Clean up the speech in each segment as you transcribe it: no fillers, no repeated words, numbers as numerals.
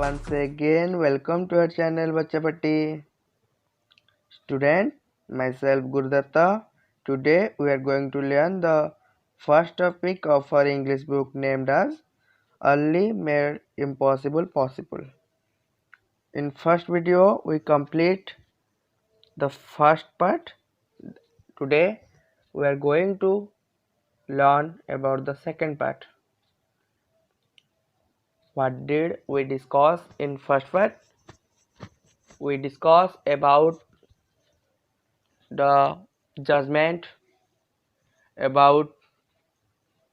once again welcome to our channel Bachapatti. Student, myself Gurudatta. Today we are going to learn the first topic of our English book named as Early Made Impossible Possible. In first video we complete the first part. Today we are going to learn about the second part. What did we discuss in first part? We discussed about the judgment, about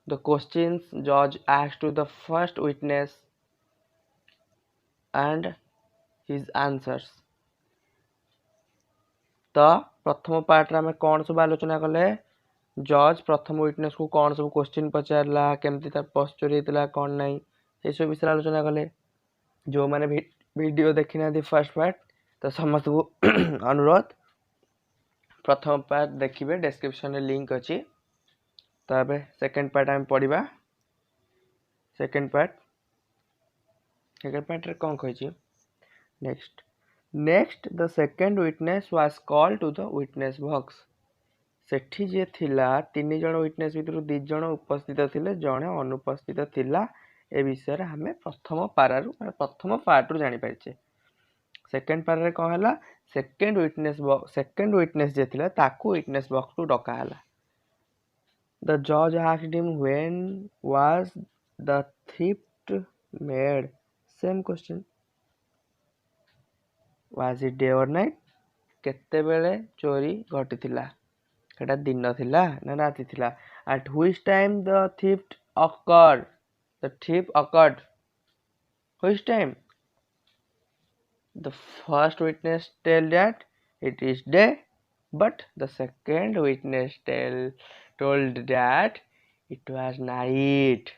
the questions judge asked to the first witness and his answers. तो प्रथम part रे कौन सब आलोचना कले जज प्रथम witness को कौन सब क्वेश्चन पचारला केमती तार पोस्चर हेतला कौन नहीं ये सब विषय आलोचना कले जो माने वीडियो देखि ना दी फर्स्ट पार्ट तो समस्त को अनुरोध प्रथम पार्ट देखिबे डिस्क्रिप्शन रे लिंक अछि तबे सेकंड पार्ट हम पढिबा सेकंड पार्ट रे कौन कहछि next the second witness was called to the witness box सेठी जे थिला तीन जण विटनेस भितर दि जण उपस्थित थिले जणे अनुपस्थित थिला ए विषय रे हमें प्रथम पारारु प्रथम पार्ट रु जानि पाइछे सेकंड पारा रे कोन हला सेकंड विटनेस जे थिला ताकू विटनेस बॉक्स टू डका हला द जज asked him when was the theft made same question was it day or night केते बेले चोरी घटिथिला केटा दिन थिला ना राति थिला at which time the theft occurred the thief occurred which time the first witness tell that it is day but the second witness told that it was night.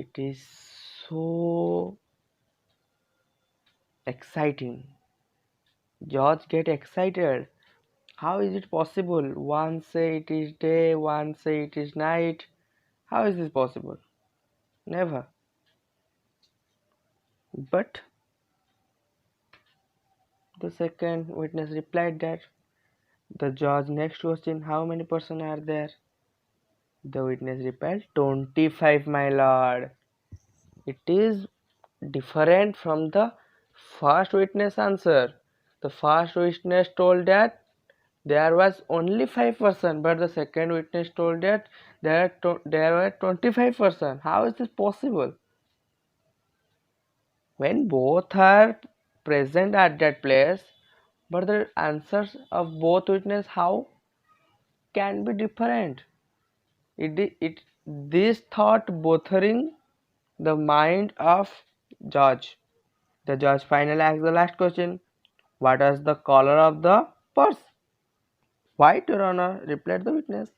It is so exciting. Judge get excited. How is it possible? One say it is day, one say it is night. How is this possible? Never. But the second witness replied that the judge next question how many persons are there? The witness replied 25 my lord. It is different from the first witness answer. The first witness told that there was only 5 persons but the second witness told that there were 25 persons. How is this possible? When both are present at that place but the answers of both witness how can be different? This thought bothering the mind of judge. The judge finally asked the last question, what is the color of the purse? White, your honor, replied the witness.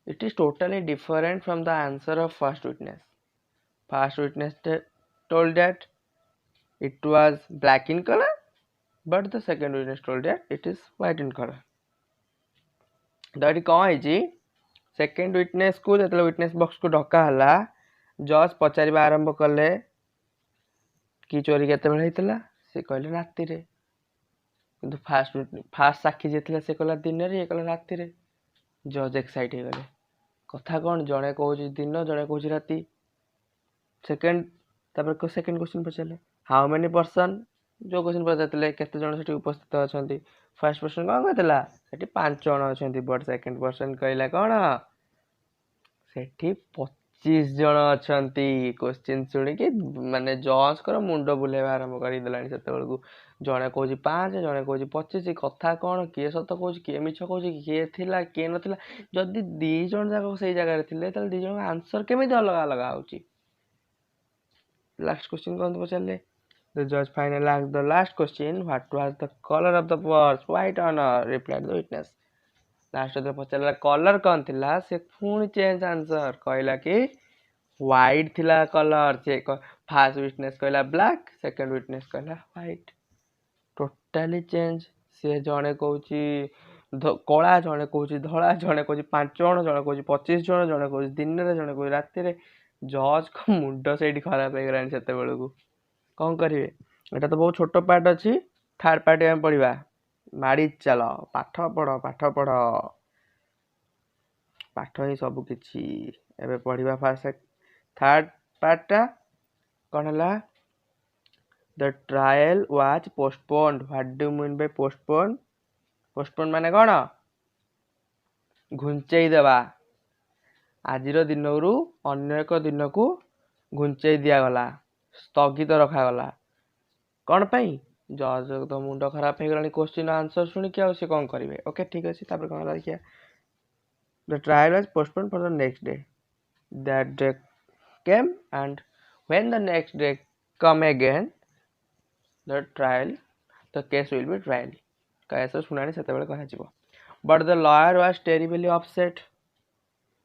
It is totally different from the answer of first witness. First witness told that it was black in color but the second witness told that it is white in color. कौन है second witness को जो witness box को डका हला जज पचार आरंभ कले कि चोरी केते बेले हितला से कहले राति रे किंतु फास्ट साक्षी जे थिला से कहला दिन रे कहला राति रे जज एक्साइट हे गले कथा कोन जणे कहूची दिन जणे कहूची राति सेकंड तापर को सेकंड क्वेश्चन पचाले हाउ मेनी पर्सन जो क्वेश्चन पचातले केते जण सेठी उपस्थित अछंती फर्स्ट पर्सन कोन कहतला सेठी 5 जण अछंती बट सेकंड पर्सन कहला कोन सेठी 25 जण अछंती क्वेश्चन सुनी कि माने जज कर मुंडो बुलेवा आरंभ करि देलानी सेते बेलकू जणे कहूची 5 जणे कहूची 25 कथा कोन किए सत कहूची किए मिछ कहूची किए थिला किए नथिला जदी दी जण जाक सेही जगह रे थिले तले दी जण आंसर केमिति अलग अलग आउची लास्ट क्वेश्चन कोन पचाले The judge finally asked the last question. What was the color of the purse? White honor, replied the witness. Last of the पचारला कलर कौन थिला से पुणी चेंज आंसर कहला कि व्हाइट थिला कलर से फर्स्ट विटनेस कहला ब्लैक सेकंड विटनेस कहला व्हाइट टोटली चेंज से जणे कहूची कला जणे कहूची धला जणे कहूची 5 जण जणे कहूची 25 जण जणे कहूची दिन रे जणे कहूची राति रे जज को मुंड से खराब हो गलानी से कौन करेंगे एटा तो बहुत छोट पार्ट अच्छी थर्ड पार्ट में पढ़ा माड़ी चल पाठ पढ़ पाठ पढ़ पाठ ही सब किछि एबे पढ़िबा फास्ट थर्ड पार्टटा कौन है the trial was postponed what do mean by postpone postpone माने कौन घुंचेई देवा आजिर दिन रु अन्य एक दिन को घुंचेई दिगला स्थगित रखागला कौन पाई जज तो मुंड खराब हो गलानी क्वेश्चन आंसर शुणिक आ कौन करेंगे ओके ठीक अच्छे कौन देखिए the trial was postponed for the next day that day came and when the next day come again the trial the case will be trial case शुणाणी से कह but the lawyer was terribly upset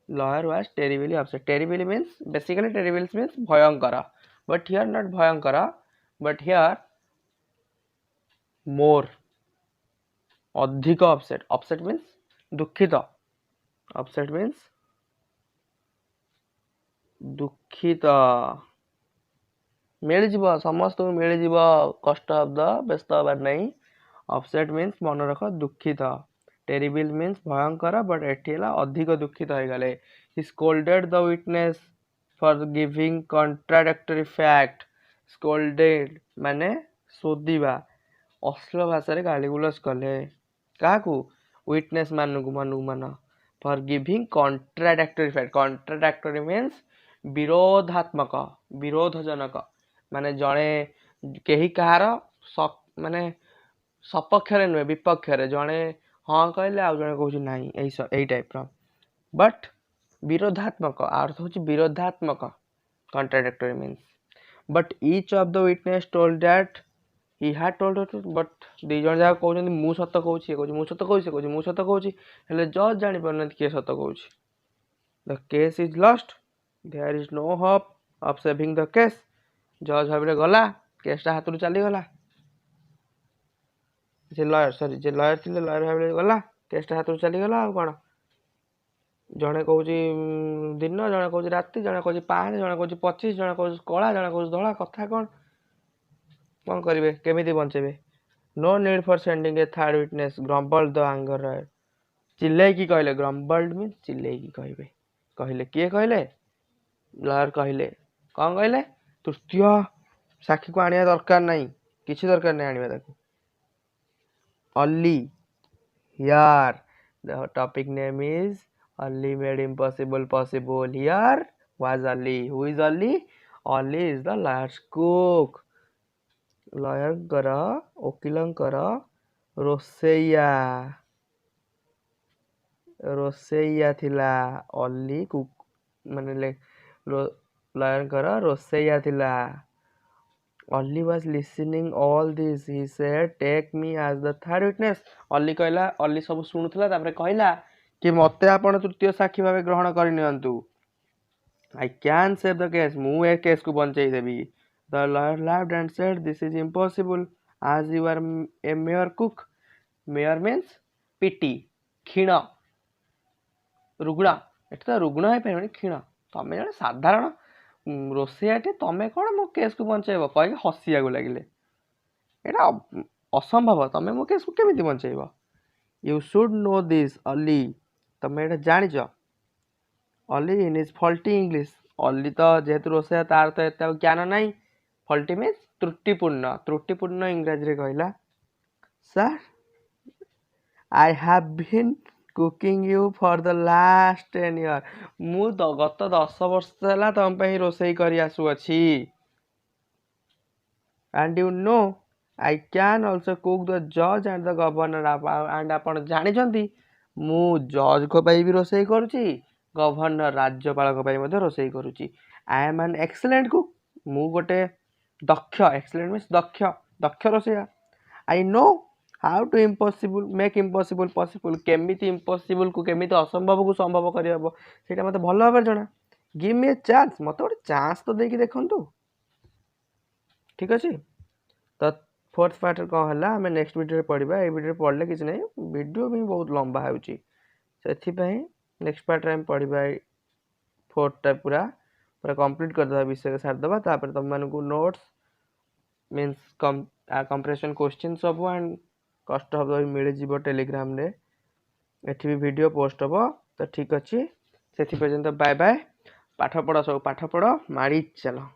lawyer was terribly upset terribly means basically terrible means bhayankara but here not bhayankara but here more अधिक upset upset means दुखित upset means दुखित मिल समस्त मिल कष्ट शब्द व्यस्त हबार नहीं अपसेट मीन्स मन रख दुखित टेरिबल मीन्स भयंकर बट एटी अधिक दुखित हो गले he scolded the witness for giving contradictory fact scolded माने सोदिबा अश्लील भाषा गाली गुलस कले क्या विटनेस मान for giving contradictory fact contradictory means विरोधात्मक विरोधजनक माने जड़े कही कहार माने सपक्ष नुहे विपक्ष जड़े हाँ कहले आउ जड़े कौन ना यही टाइप बट विरोधात्मक अर्थ हूँ विरोधात्मक contradictory means but each of the witness told that he had told but दी जन जहाँ कहते मु सत कहूँ मु सत कहूँ मु सत कहूँ हेले जज जानी पारना किए सत कहूँ the case is lost there is no hope of saving the case जज भाव गला केसटा हाथ रू चलीगला जे लयर सॉरी जे लयर थे लयर भाव गला केसटा हाथ रू चलीगला आ कौन जड़े कौच दिन जड़े कौच राति जड़े कौच 5 जड़े कौच 25 जड़े कौच कला जड़े कौच धला कथा कौन कौन करेंगे केमी बचेबे no need for sending a third witness grumbled the anger lawyer चिल्लैकी कहले ग्रम्बल्ड मीन चिल्लैकी कहबे कहले किए कहले लॉयर कहले कौन कहले तृतीय साक्षी को आनिया दरकार नहीं किसी दरकार नहीं आनिबा ताकू only here the topic name is only made impossible possible here was only who is only is the lawyer's cook lawyer kara okilankara Rosaiah Rosaiah थिला only cook माने लॉयर करा रोसैया थिला Ollie was listening all this. He said, "Take me as the third witness." Ollie कहला Ollie सब सुनुथला तापरे कहला कि मते आपण तृतीय साक्षी भाबे ग्रहण करि नियंतु I can save the case मु ए केस को बंचै देबी The lawyer laughed and said, "This is impossible as you are a mere cook." Mere means pity क्षीण रुग्ण एटा तो रुग्ण है परबनी क्षीण तमे जने साधारण रोसैयाटे तमें कौन मो केस को बंचेब कह हसिया लगे यहाँ असंभव तमें मो केस को केमी बंचेब यू शुड नो दिस अली तमें ये जाच अली इन इज फल्टी इंग्लीश अली तो जेहेतु रोसैया तार तो एत ज्ञान ना फल्टी मीन्स त्रुटिपूर्ण इंग्राजी कहला sir I have been cooking you for the last 10 years मु गत 10 वर्ष है तुम रोसई कर आसुअछि and you know I can also cook the जज एंड द गवर्नर एंड आपण जानी मु जज को भी रोसई करुच्ची गवर्नर राज्यपाल को रोसई करुच्ची I am an excellent cook मु गोटे दक्ष एक्सीलेंट मीन्स दक्ष दक्ष रोसैया I know how to impossible make impossible possible केमिति इम्पॉसिबल को केमिति असंभव को संभव करहब से मत भल भाव जाना गिव मी ए चांस मत गोटे चांस तो देकी देखंतु ठीक अच्छे तो फोर्थ पार्ट कौन है आम नेक्स्ट वीडियो पढ़ा ये वीडियो पढ़ले किसी ना वीडियो भी बहुत लंबा होती नेक्स्ट पार्ट में पढ़ा फोर्थटा पूरा पूरा कंप्लीट करदे विषय सारिदे तापर तुम मानक नोट्स मीन्स कंप्रेशन क्वेश्चन सब एंड कस्ट ऑफ मिल जीवो टेलीग्राम रे एठी भी वीडियो पोस्ट हबो। तो ठीक अच्छे से पर्यंत बाय बाय। पाठ पढ़ सब पाठ पढ़ मारी चलो।